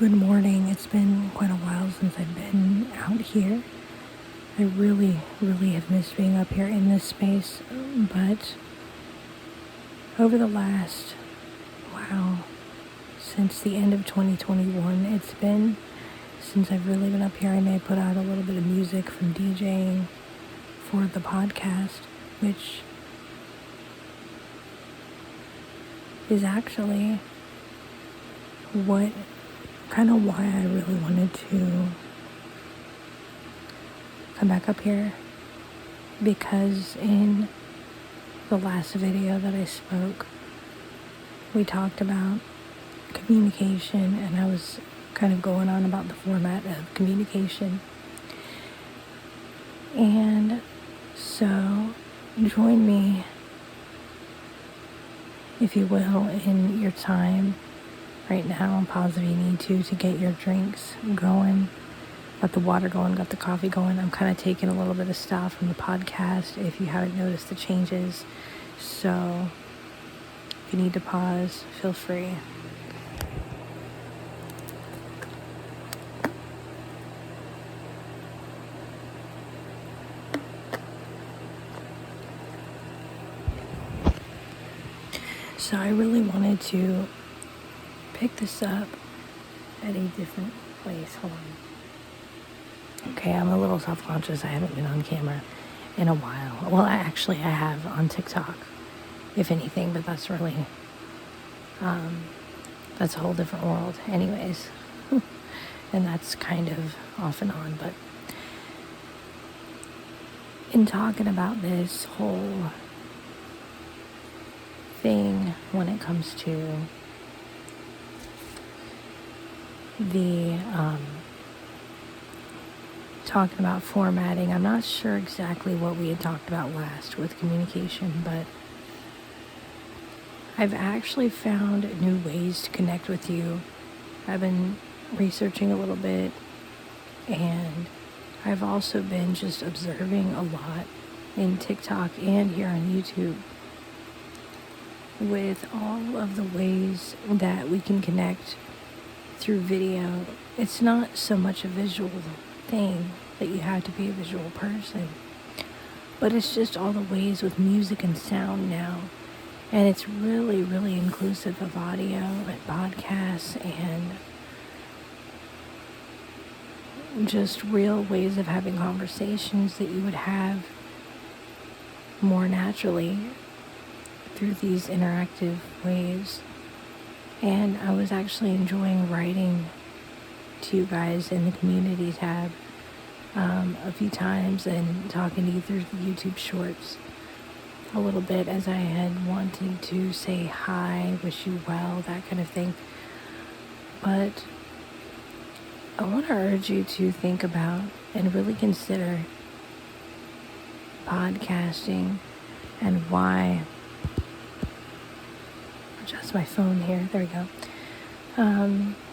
Good morning. It's been quite a while since I've been out here. I really have missed being up here in this space, but over the last, since the end of 2021, it's been since I've really been up here. I may put out a little bit of music from DJing for the podcast, which is actually why I really wanted to come back up here, because in the last video that I spoke, we talked about communication, and I was kind of going on about the format of communication. And so join me, if you will, in your time right now. Pause if you need to get your drinks going, got the water going, got the coffee going. I'm kind of taking a little bit of stuff from the podcast if you haven't noticed the changes. So if you need to pause, feel free. So I really wanted to pick this up at a different place. Hold on. Okay, I'm a little self-conscious. I haven't been on camera in a while. Well, I have on TikTok, if anything, but that's really, that's a whole different world anyways. And that's kind of off and on. But in talking about this whole thing when it comes to the talking about formatting, I'm not sure exactly what we had talked about last with communication, but I've actually found new ways to connect with you. I've been researching a little bit, and I've also been just observing a lot in TikTok and here on YouTube with all of the ways that we can connect through video. It's not so much a visual thing that you have to be a visual person, but it's just all the ways with music and sound now. And it's really inclusive of audio and podcasts and just real ways of having conversations that you would have more naturally through these interactive ways. And I was actually enjoying writing to you guys in the community tab a few times, and talking to you through the YouTube shorts a little bit, as I had wanted to say hi, wish you well, that kind of thing. But I want to urge you to think about and really consider podcasting and why. Adjust my phone here. There we go.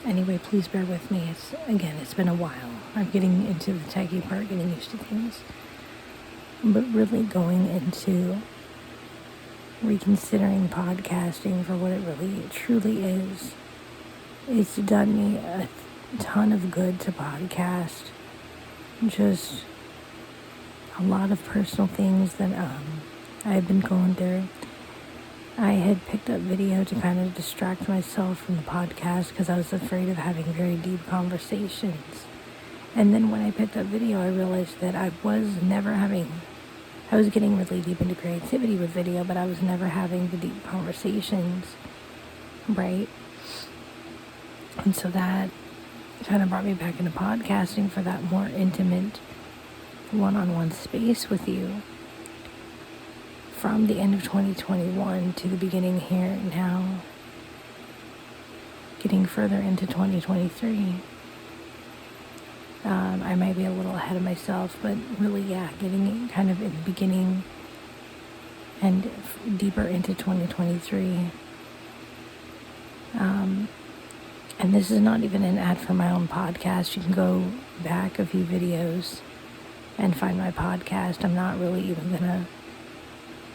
Anyway, please bear with me. It's been a while. I'm getting into the techie part, getting used to things. But really going into reconsidering podcasting for what it really truly is. It's done me a ton of good to podcast. Just a lot of personal things that I've been going through. I had picked up video to kind of distract myself from the podcast because I was afraid of having very deep conversations. And then when I picked up video, I realized that I was getting really deep into creativity with video, but I was never having the deep conversations, right? And so that kind of brought me back into podcasting for that more intimate one-on-one space with you. From the end of 2021 to the beginning here now, getting further into 2023. I might be a little ahead of myself, but really, getting kind of in the beginning and deeper into 2023. And this is not even an ad for my own podcast. You can go back a few videos and find my podcast. I'm not really even going to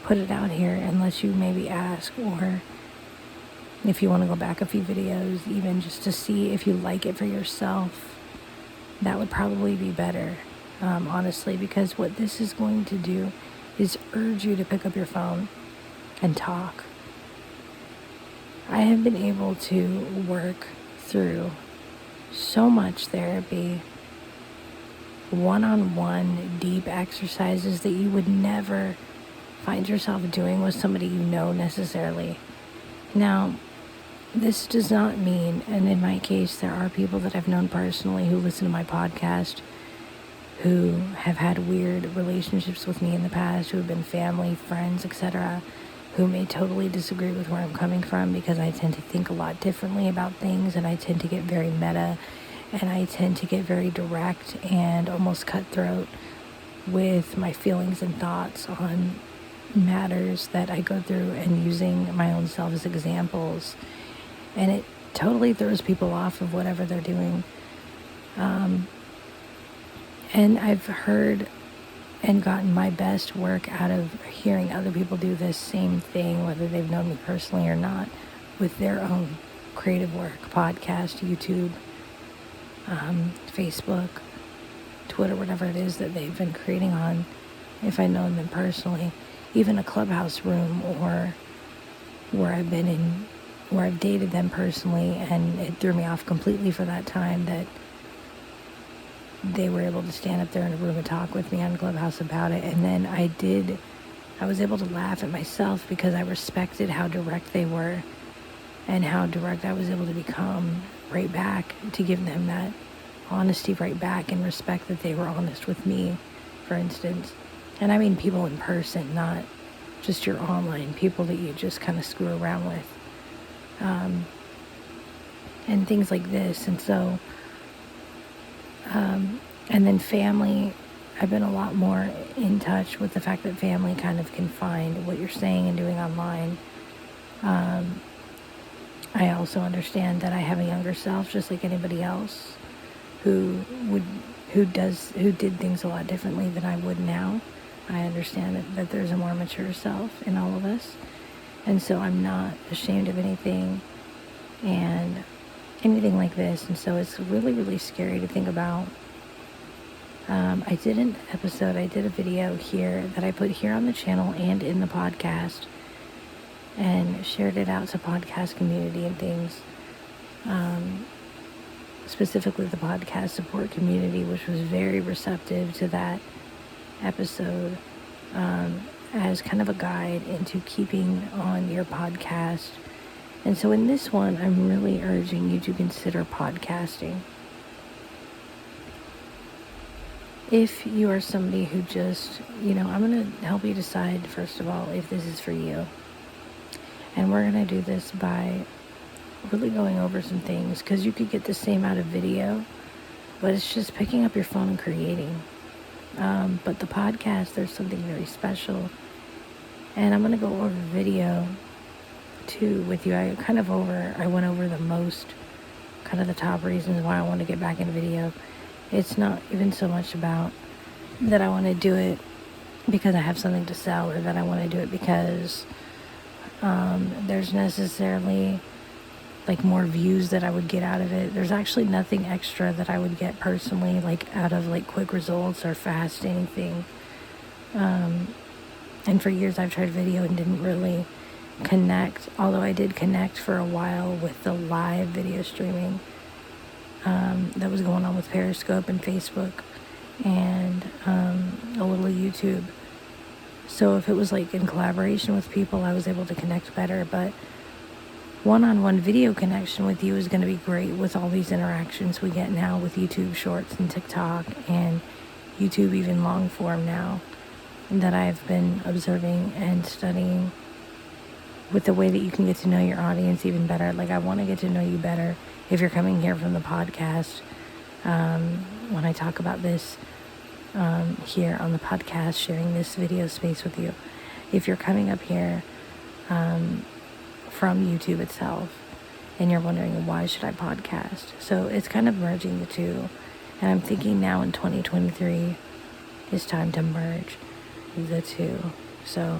put it out here unless you maybe ask, or if you want to go back a few videos, even just to see if you like it for yourself, that would probably be better, honestly, because what this is going to do is urge you to pick up your phone and talk. I have been able to work through so much therapy, one-on-one deep exercises that you would never find yourself doing with somebody you know necessarily. Now, this does not mean, and in my case, there are people that I've known personally who listen to my podcast who have had weird relationships with me in the past, who have been family, friends, etc., who may totally disagree with where I'm coming from, because I tend to think a lot differently about things, and I tend to get very meta, and I tend to get very direct and almost cutthroat with my feelings and thoughts on matters that I go through, and using my own self as examples. And it totally throws people off of whatever they're doing. And I've heard and gotten my best work out of hearing other people do this same thing, whether they've known me personally or not, with their own creative work, podcast, YouTube, Facebook, Twitter, whatever it is that they've been creating on, if I know them personally, even a Clubhouse room, or where I've been in, where I've dated them personally, and it threw me off completely for that time that they were able to stand up there in a room and talk with me on Clubhouse about it. And then I was able to laugh at myself because I respected how direct they were and how direct I was able to become right back, to give them that honesty right back, and respect that they were honest with me, for instance. And I mean people in person, not just your online people that you just kind of screw around with. And things like this. And so, and then family, I've been a lot more in touch with the fact that family kind of can find what you're saying and doing online. I also understand that I have a younger self, just like anybody else, who did things a lot differently than I would now. I understand that there's a more mature self in all of us. And so I'm not ashamed of anything and anything like this. And so it's really, really scary to think about. I did a video here that I put here on the channel and in the podcast, and shared it out to podcast community and things. Specifically the podcast support community, which was very receptive to that episode, as kind of a guide into keeping on your podcast. And so in this one, I'm really urging you to consider podcasting. If you are somebody who just, I'm going to help you decide, first of all, if this is for you. And we're going to do this by really going over some things, because you could get the same out of video, but it's just picking up your phone and creating. But the podcast, there's something very special. And I'm going to go over video too with you. I went over the most, kind of the top reasons why I want to get back into video. It's not even so much about that I want to do it because I have something to sell, or that I want to do it because there's necessarily like more views that I would get out of it. There's actually nothing extra that I would get personally, like out of like quick results or fast anything. And for years I've tried video and didn't really connect, although I did connect for a while with the live video streaming that was going on with Periscope and Facebook and a little YouTube. So if it was like in collaboration with people, I was able to connect better. But one-on-one video connection with you is going to be great with all these interactions we get now with YouTube Shorts and TikTok and YouTube even long form now, that I've been observing and studying, with the way that you can get to know your audience even better. Like, I want to get to know you better if you're coming here from the podcast. When I talk about this here on the podcast, sharing this video space with you, if you're coming up here from YouTube itself and you're wondering, why should I podcast? So it's kind of merging the two. And I'm thinking now in 2023, it's time to merge the two. So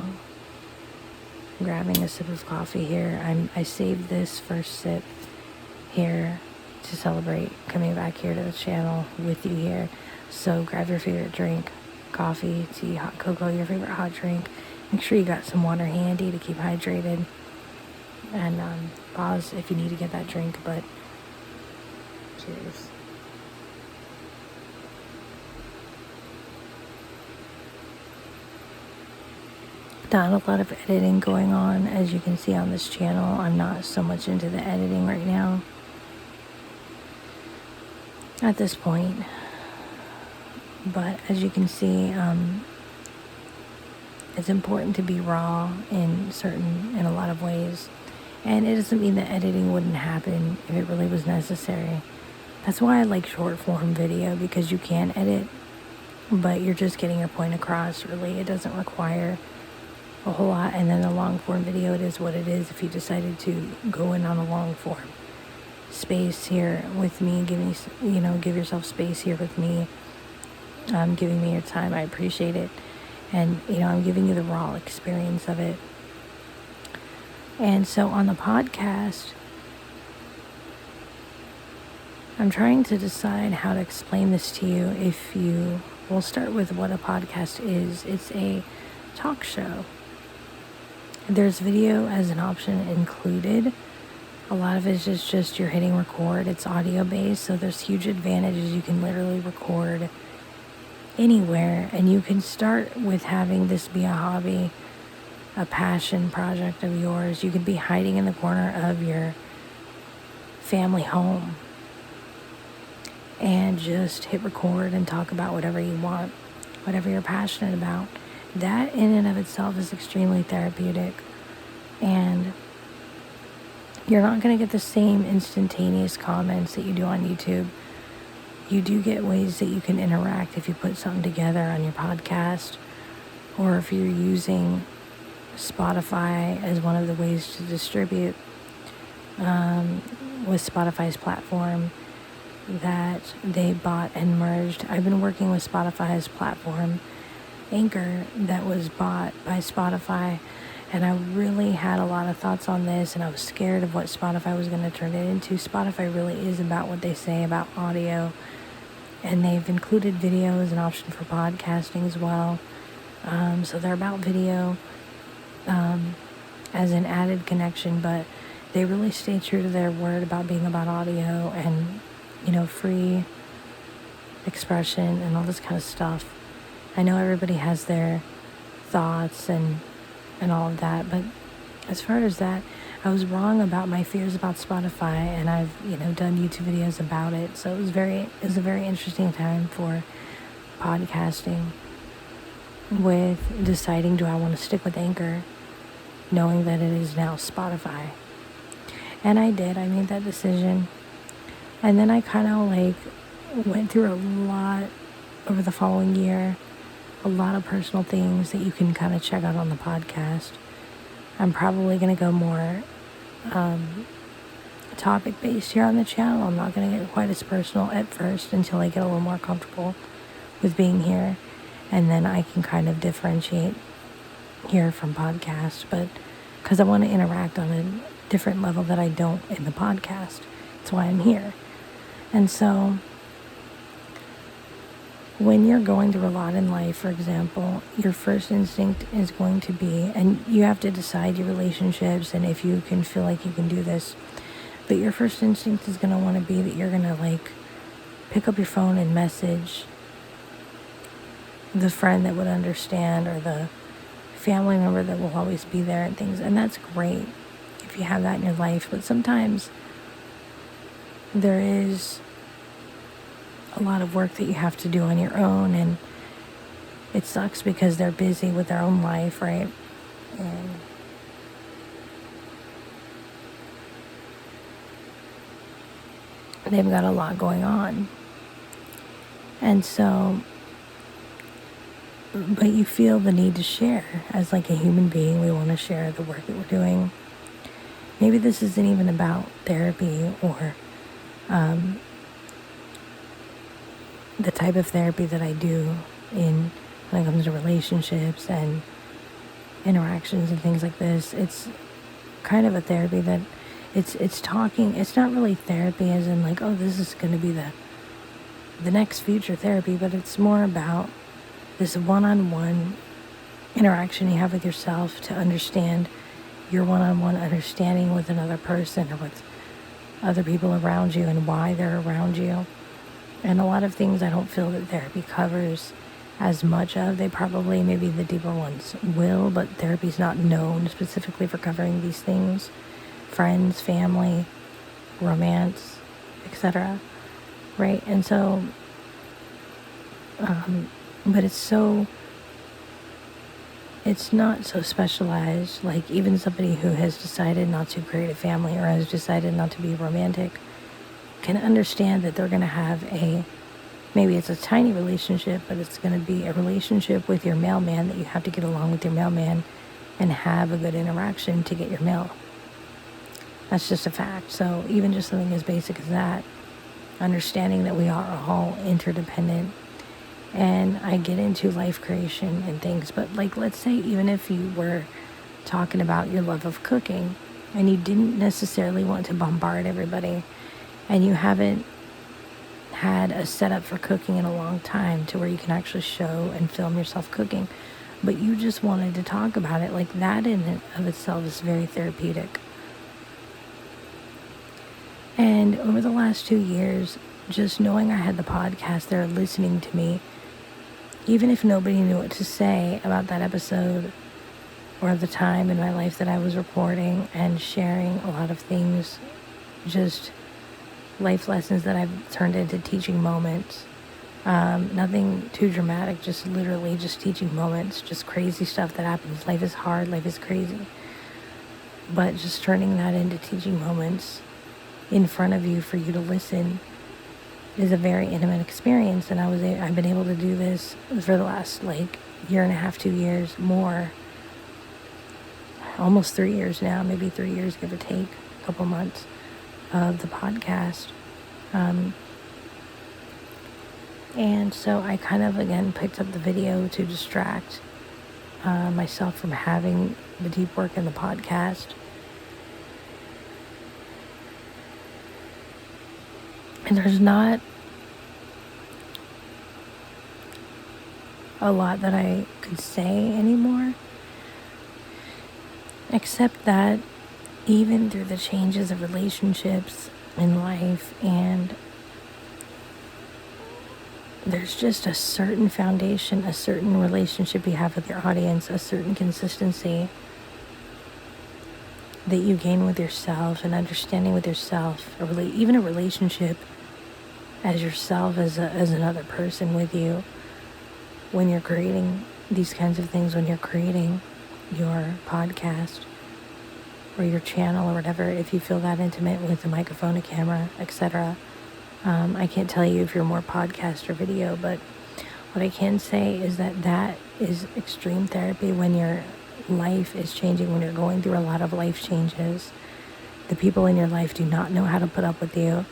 I'm grabbing a sip of coffee here. I saved this first sip here to celebrate coming back here to the channel with you here. So grab your favorite drink, coffee, tea, hot cocoa, your favorite hot drink. Make sure you got some water handy to keep hydrated. And pause if you need to get that drink, but cheers. Not a lot of editing going on, as you can see on this channel. I'm not so much into the editing right now at this point, but as you can see, it's important to be raw in a lot of ways, and it doesn't mean that editing wouldn't happen if it really was necessary. That's why I like short form video, because you can edit, but you're just getting your point across. Really, it doesn't require a whole lot. And then the long form video, it is what it is. If you decided to go in on a long form space here with me, give yourself space here with me, giving me your time, I appreciate it. And I'm giving you the raw experience of it. And so on the podcast, I'm trying to decide how to explain this to you. We'll start with what a podcast is. It's a talk show. There's video as an option included. A lot of it is just you're hitting record. It's audio based, so there's huge advantages. You can literally record anywhere, and you can start with having this be a hobby, a passion project of yours. You could be hiding in the corner of your family home and just hit record and talk about whatever you want, whatever you're passionate about. That in and of itself is extremely therapeutic, and you're not going to get the same instantaneous comments that you do on YouTube. You do get ways that you can interact if you put something together on your podcast, or if you're using Spotify as one of the ways to distribute with Spotify's platform that they bought and merged. I've been working with Spotify's platform, Anchor, that was bought by Spotify, and I really had a lot of thoughts on this, and I was scared of what Spotify was going to turn it into. Spotify really is about what they say about audio, and they've included video as an option for podcasting as well. So they're about video as an added connection, but they really stay true to their word about being about audio and free expression and all this kind of stuff. I know everybody has their thoughts and all of that, but as far as that, I was wrong about my fears about Spotify, and I've done YouTube videos about it. So it was a very interesting time for podcasting, with deciding, do I want to stick with Anchor, knowing that it is now Spotify. And I did. I made that decision. And then I kind of went through a lot over the following year, a lot of personal things that you can kind of check out on the podcast. I'm probably going to go more topic based here on the channel. I'm not going to get quite as personal at first until I get a little more comfortable with being here. And then I can kind of differentiate here from podcast, but because I want to interact on a different level that I don't in the podcast. That's why I'm here. And so when you're going through a lot in life, for example, your first instinct is going to be, and you have to decide your relationships and if you can feel like you can do this, but your first instinct is going to want to be that you're going to pick up your phone and message the friend that would understand, or the family member that will always be there and things. And that's great if you have that in your life, but sometimes there is a lot of work that you have to do on your own, and it sucks because they're busy with their own life, right? And they've got a lot going on. And so, but you feel the need to share. As a human being, we want to share the work that we're doing. Maybe this isn't even about therapy or the type of therapy that I do when it comes to relationships and interactions and things like this. It's kind of a therapy that it's talking. It's not really therapy as in like, oh, this is going to be the next future therapy, but it's more about this one-on-one interaction you have with yourself to understand your one-on-one understanding with another person or with other people around you and why they're around you. And a lot of things I don't feel that therapy covers as much of. They probably, maybe the deeper ones will, but therapy's not known specifically for covering these things. Friends, family, romance, etc. Right? And so, but it's not so specialized. Like even somebody who has decided not to create a family or has decided not to be romantic can understand that they're going to have maybe it's a tiny relationship, but it's going to be a relationship with your mailman that you have to get along with your mailman and have a good interaction to get your mail. That's just a fact. So even just something as basic as that, understanding that we are all interdependent. And I get into life creation and things, but like, let's say even if you were talking about your love of cooking and you didn't necessarily want to bombard everybody and you haven't had a setup for cooking in a long time to where you can actually show and film yourself cooking, but you just wanted to talk about it, like that in and of itself is very therapeutic. And over the last 2 years, just knowing I had the podcast there listening to me, even if nobody knew what to say about that episode or the time in my life that I was recording and sharing a lot of things, just life lessons that I've turned into teaching moments. Nothing too dramatic, just literally just teaching moments, just crazy stuff that happens. Life is hard, life is crazy. But just turning that into teaching moments in front of you for you to listen is a very intimate experience. And I've been able to do this for the last like year and a half, 2 years, more, almost 3 years now, maybe 3 years, give or take, a couple months of the podcast. And so I kind of, again, picked up the video to distract myself from having the deep work in the podcast. And there's not a lot that I could say anymore, except that even through the changes of relationships in life, and there's just a certain foundation, a certain relationship you have with your audience, a certain consistency that you gain with yourself and understanding with yourself, even a relationship as yourself, as another person with you, when you're creating these kinds of things, when you're creating your podcast or your channel or whatever, if you feel that intimate with a microphone, a camera, etc. I can't tell you if you're more podcast or video, but what I can say is that is extreme therapy when your life is changing, when you're going through a lot of life changes. The people in your life do not know how to put up with you.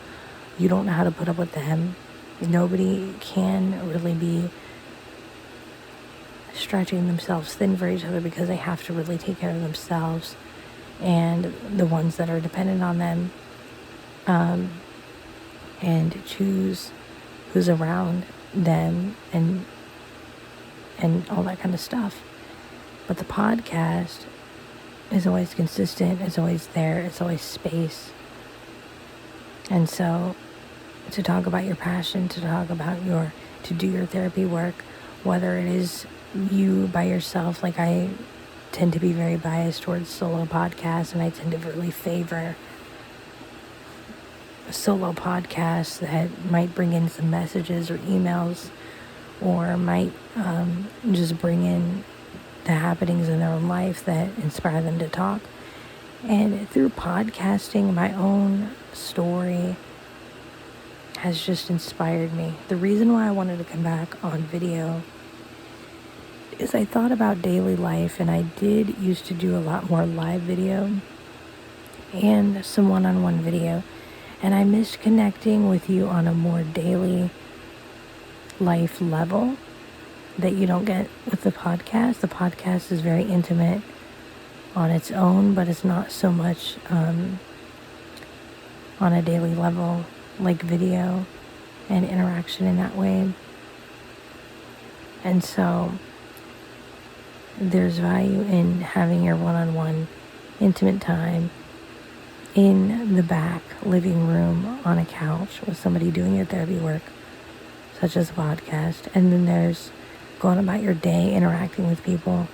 You don't know how to put up with them. Nobody can really be stretching themselves thin for each other because they have to really take care of themselves and the ones that are dependent on them, and choose who's around them and all that kind of stuff. But the podcast is always consistent, it's always there, it's always space. And so to talk about your passion, to talk about to do your therapy work, whether it is you by yourself, like I tend to be very biased towards solo podcasts, and I tend to really favor solo podcasts that might bring in some messages or emails, or might just bring in the happenings in their own life that inspire them to talk. And through podcasting, my own story has just inspired me. The reason why I wanted to come back on video is I thought about daily life, and I did used to do a lot more live video and some one-on-one video, and I missed connecting with you on a more daily life level that you don't get with the podcast. The podcast is very intimate. on its own, but it's not so much on a daily level like video and interaction in that way. And so there's value in having your one-on-one intimate time in the back living room on a couch with somebody doing your therapy work, such as a podcast. And then there's going about your day, interacting with people,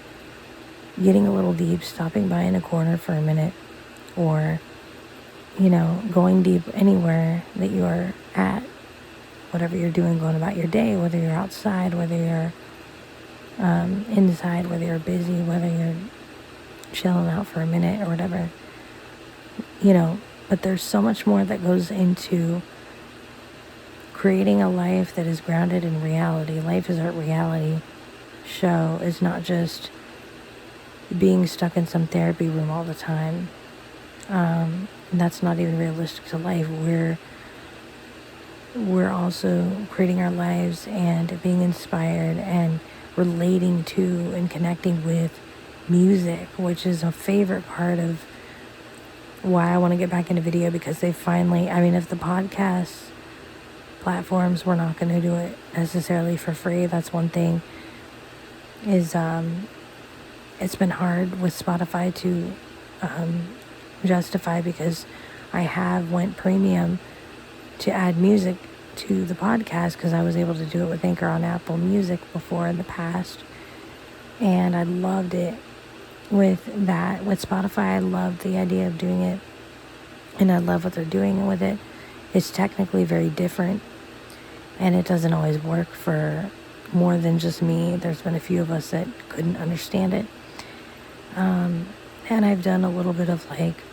getting a little deep, stopping by in a corner for a minute, or, going deep anywhere that you are at, whatever you're doing, going about your day, whether you're outside, whether you're inside, whether you're busy, whether you're chilling out for a minute or whatever, but there's so much more that goes into creating a life that is grounded in reality. Life is Art reality show is not just being stuck in some therapy room all the time. That's not even realistic to life. We're also creating our lives and being inspired and relating to and connecting with music, which is a favorite part of why I want to get back into video, because they finally, if the podcast platforms were not going to do it necessarily for free, that's one thing, is it's been hard with Spotify to justify, because I went premium to add music to the podcast, because I was able to do it with Anchor on Apple Music before in the past, and I loved it. With Spotify, I love the idea of doing it, and I love what they're doing with it. It's technically very different, and it doesn't always work for more than just me. There's been a few of us that couldn't understand it. And I've done a little bit of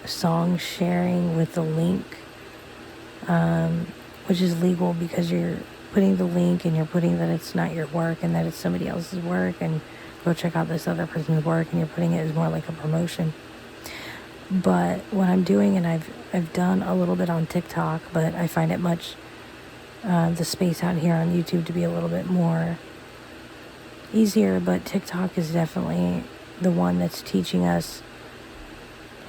song sharing with the link, which is legal, because you're putting the link and you're putting that it's not your work and that it's somebody else's work, and go check out this other person's work, and you're putting it as more like a promotion. But what I'm doing, and I've done a little bit on TikTok, but I find it much the space out here on YouTube to be a little bit more easier. But TikTok is definitely the one that's teaching us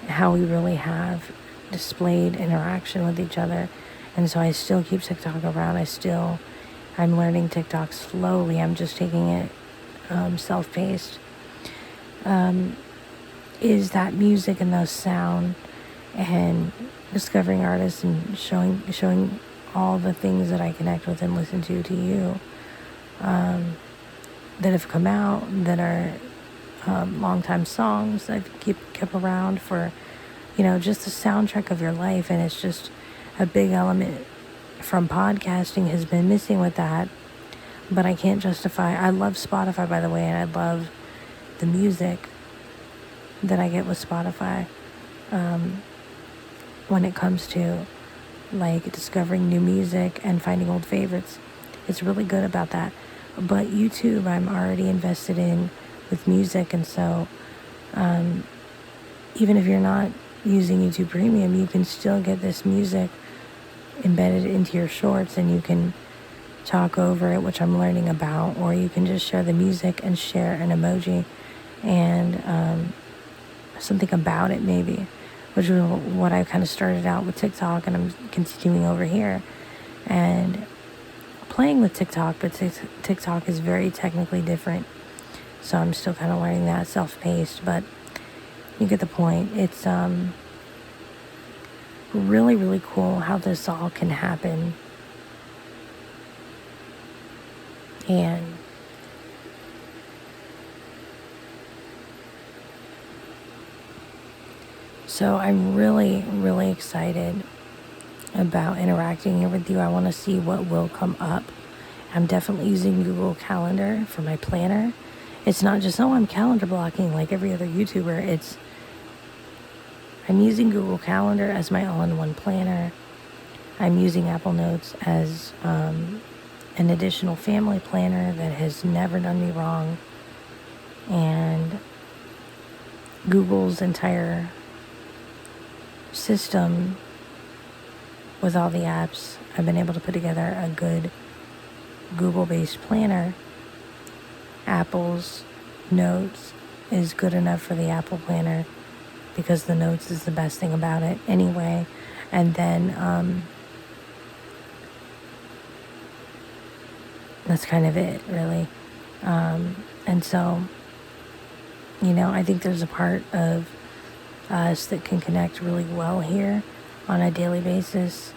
how we really have displayed interaction with each other. And so I still keep TikTok around. I'm learning TikTok slowly. I'm just taking it self-paced. Is that music and those sound and discovering artists and showing all the things that I connect with and listen to you, that have come out, that are long-time songs that I've kept around for, just the soundtrack of your life. And it's just a big element from podcasting has been missing with that. But I can't justify. I love Spotify, by the way, and I love the music that I get with Spotify. When it comes to discovering new music and finding old favorites, it's really good about that. But YouTube, I'm already invested in with music, and so even if you're not using YouTube Premium, you can still get this music embedded into your shorts, and you can talk over it, which I'm learning about, or you can just share the music and share an emoji and something about it, maybe, which is what I kind of started out with TikTok, and I'm continuing over here and playing with TikTok. But TikTok is very technically different, so I'm still kind of learning that, self-paced, but you get the point. It's really, really cool how this all can happen. And so I'm really, really excited about interacting here with you. I want to see what will come up. I'm definitely using Google Calendar for my planner. It's not just, I'm calendar blocking like every other YouTuber. I'm using Google Calendar as my all-in-one planner. I'm using Apple Notes as an additional family planner that has never done me wrong. And Google's entire system with all the apps, I've been able to put together a good Google-based planner. Apple's Notes is good enough for the Apple planner. because the notes is the best thing about it anyway. And then that's kind of it, really. And so, I think there's a part of us that can connect really well here on a daily basis.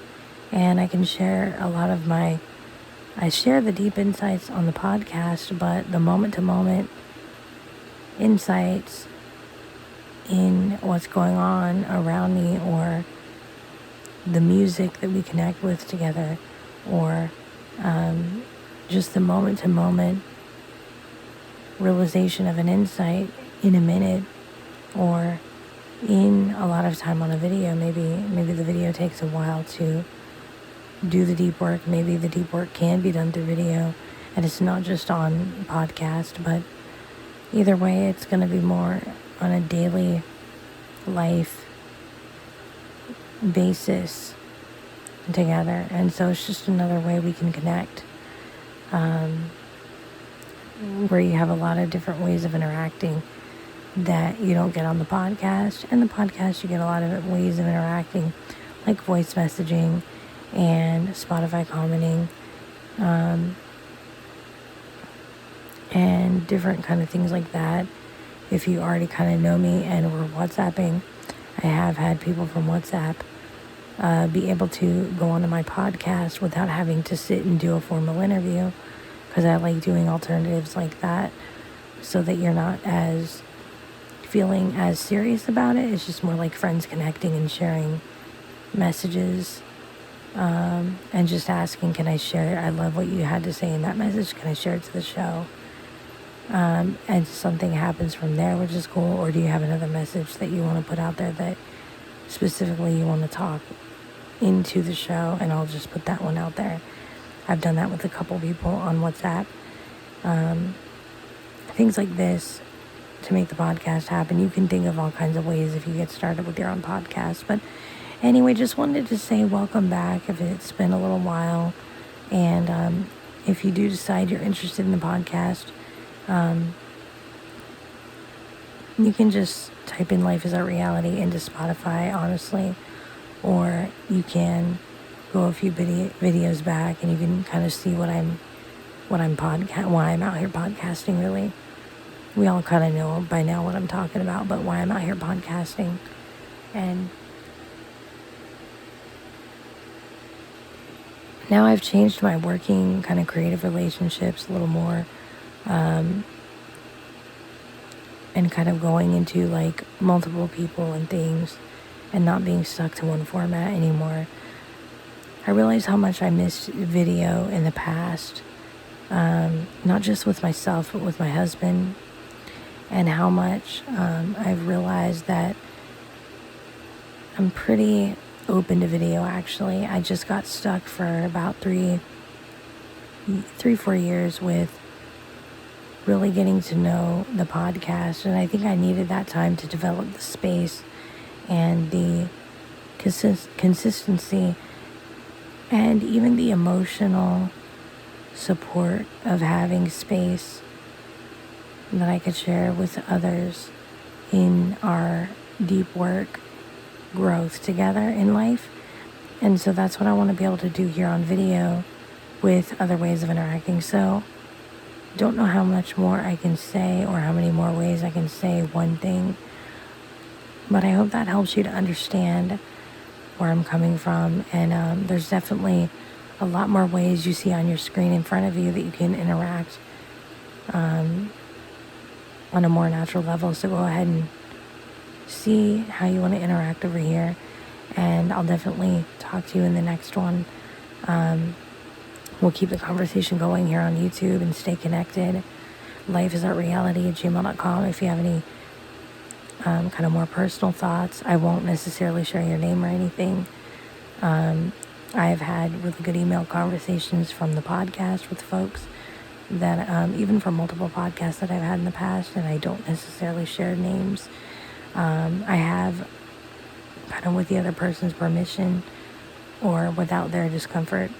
And I can share a lot of I share the deep insights on the podcast, but the moment-to-moment insights in what's going on around me, or the music that we connect with together, or just the moment-to-moment realization of an insight in a minute, or in a lot of time on a video. Maybe the video takes a while to do the deep work. Maybe the deep work can be done through video, and it's not just on podcast. But either way, it's going to be more on a daily life basis together. And so it's just another way we can connect, where you have a lot of different ways of interacting that you don't get on the podcast. And the podcast, you get a lot of ways of interacting, like voice messaging and Spotify commenting, and different kind of things like that. If you already kind of know me and we're WhatsApping, I have had people from WhatsApp be able to go onto my podcast without having to sit and do a formal interview, because I like doing alternatives like that, so that you're not feeling as serious about it. It's just more like friends connecting and sharing messages, and just asking, can I share it? I love what you had to say in that message. Can I share it to the show? And something happens from there, which is cool. Or do you have another message that you want to put out there that specifically you want to talk into the show? And I'll just put that one out there. I've done that with a couple people on WhatsApp. Things like this to make the podcast happen. You can think of all kinds of ways if you get started with your own podcast. But anyway, just wanted to say welcome back if it's been a little while. And if you do decide you're interested in the podcast, you can just type in Life is Our Reality into Spotify, honestly. Or you can go a few videos back and you can kind of see why I'm out here podcasting, really. We all kind of know by now what I'm talking about, but why I'm out here podcasting. And now I've changed my working kind of creative relationships a little more, and kind of going into like multiple people and things, and not being stuck to one format anymore. I realized how much I missed video in the past, not just with myself, but with my husband, and how much I've realized that I'm pretty open to video, actually. I just got stuck for about 4 years with really getting to know the podcast, and I think I needed that time to develop the space and the consistency and even the emotional support of having space that I could share with others in our deep work growth together in life. And so that's what I want to be able to do here on video with other ways of interacting. So don't know how much more I can say or how many more ways I can say one thing, but I hope that helps you to understand where I'm coming from. And there's definitely a lot more ways you see on your screen in front of you that you can interact on a more natural level. So go ahead and see how you want to interact over here, and I'll definitely talk to you in the next one. We'll keep the conversation going here on YouTube and stay connected. lifeisartreality@gmail.com if you have any kind of more personal thoughts. I won't necessarily share your name or anything. I've had really good email conversations from the podcast with folks that even from multiple podcasts that I've had in the past, and I don't necessarily share names. I have kind of with the other person's permission or without their discomfort,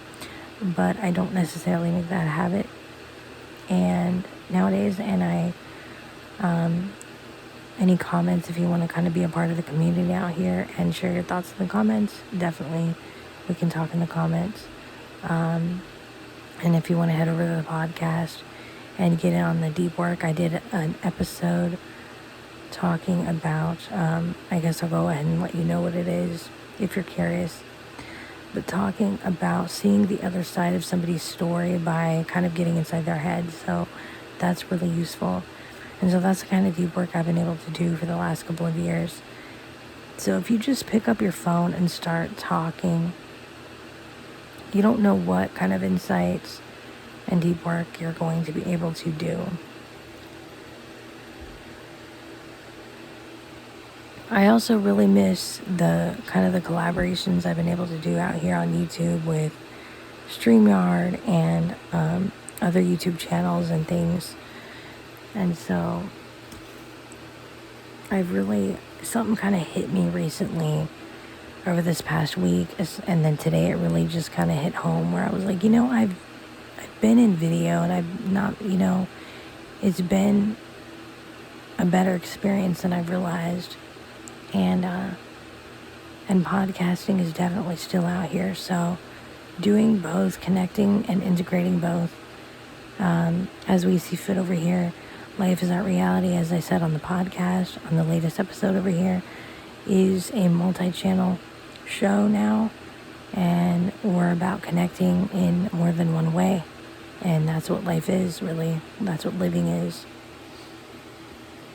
but I don't necessarily make that a habit. And nowadays, and I any comments, if you want to kind of be a part of the community out here and share your thoughts in the comments, definitely we can talk in the comments. And if you want to head over to the podcast and get in on the deep work, I did an episode talking about, I guess I'll go ahead and let you know what it is if you're curious, but talking about seeing the other side of somebody's story by kind of getting inside their head. So that's really useful. And so that's the kind of deep work I've been able to do for the last couple of years. So if you just pick up your phone and start talking, you don't know what kind of insights and deep work you're going to be able to do. I also really miss the kind of the collaborations I've been able to do out here on YouTube with StreamYard and other YouTube channels and things. And so something kind of hit me recently over this past week, and then today it really just kind of hit home, where I was like, I've been in video and I've not, it's been a better experience than I've realized, and podcasting is definitely still out here. So doing both, connecting and integrating both, as we see fit over here. Life is Not Reality, as I said on the podcast, on the latest episode over here, is a multi-channel show now, and we're about connecting in more than one way. And that's what life is, really. That's what living is.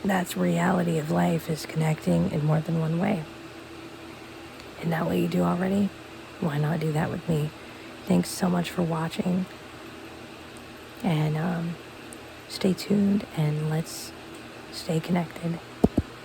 That's reality of life, is connecting in more than one way. And that what you do already, why not do that with me? Thanks so much for watching. And stay tuned and let's stay connected.